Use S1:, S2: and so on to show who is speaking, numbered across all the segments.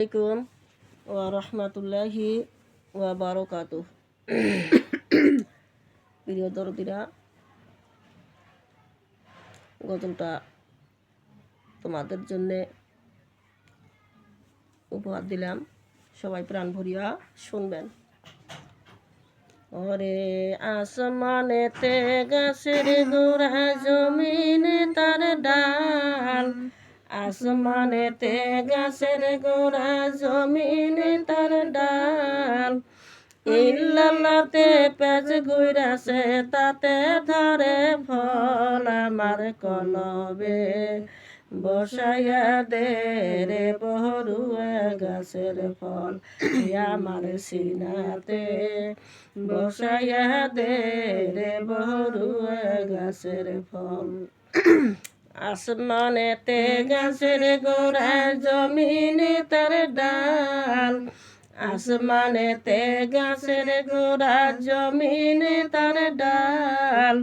S1: আলাইকুম ওয়া রাহমাতুল্লাহি ওয়া বারাকাতুহু। প্রিয় দরদিরা, গজলটা তোমাদের জন্যে উপহার দিলাম, সবাই প্রাণ ভরিয়া শুনবেন। ওরে আসমানেতে গাছের গোড়া, জমিনে তার ডাল, আসমানেতে গাছের গোড়া, জমিনে তার ডাল, ইল্লাল্লাহতে পেঁচ ঘুরাছে, তাতে ধরে ফল, আমার কলবে বসাইয়া দে রে বহরুয়া গাছের ফল, আমার সিনাতে বসাইয়া দে রে বহরুয়া গাছের ফল। আসমানেতে গাছের গোড়া, জমিনে তার ডাল, আসমানেতে গাছের গোড়া, জমিনে তার ডাল,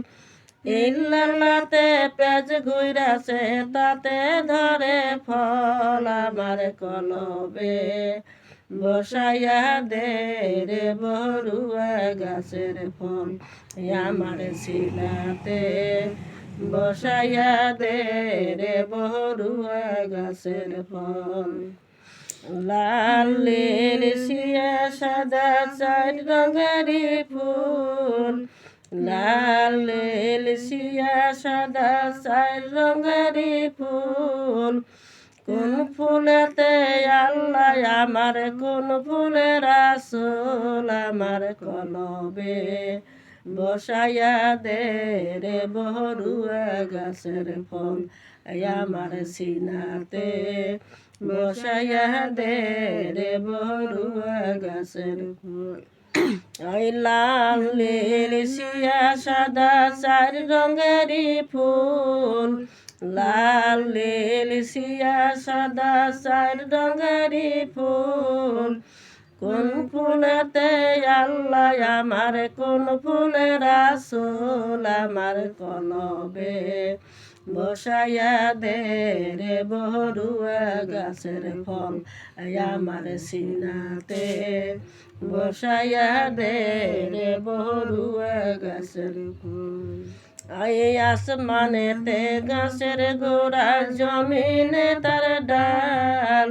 S1: ইল্লাল্লাহতে পেঁচ ঘুরাছে, তাতে ধরে ফল, আমার কলবে বসাইয়া দে রে বহরুয়া গাছের ফল, আমার সিনাতে বসাইয়া দে রে বহরুয়া গাছের ফল। লাল নীল সিয়া সাদা চার রঙেরই ফুল, লাল নীল সিয়া সাদা চার রঙেরই ফুল, কোন ফুলেতে আল্লাহ আমার, কোন ফুলের আসল, আমার কলবে বসাইয়া দে রে বহরুয়া গাছের ফল, আমার সিনাতে বসাইয়া দে রে বহরুয়া গাছের ফল। ওই লাল নীল সিয়া সাদা চার রঙেরই ফুল, লাল নীল সিয়া সাদা চার রঙেরই ফুল, কোন ফুলেতে আল্লাহ আমার, কোন ফুলের আসল, আমার কলবে বসাইয়া দে রে বহরুয়া গাছের ফল, আমার সিনাতে বসাইয়া দে রে বহরুয়া গাছের ফল। এই আসমানেতে গাছের গোড়া, জমিনে তার ডাল,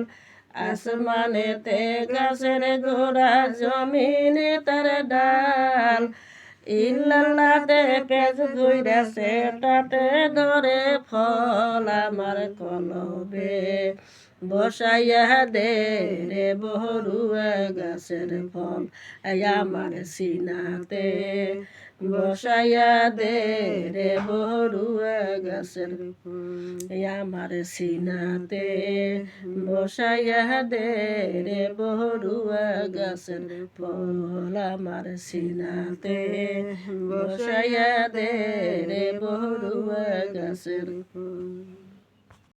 S1: আসমানেতে গাছের গোড়া, জমিনে তার ডাল, ইল্লাল্লাহতে পেঁচ ঘুরাছে, তাতে ধরে ফল, আমার কলবে বসাইয়া দে রে বহরুয়া গাছের ফল, আমার সিনাতে বসাইয়া দে রে বহরুয়া গাছের ফল, আমার সিনাতে বসাইয়া দে রে বহরুয়া গাছের ফল, আমার সিনাতে বসাইয়া দে রে বহরুয়া গাছের ফল।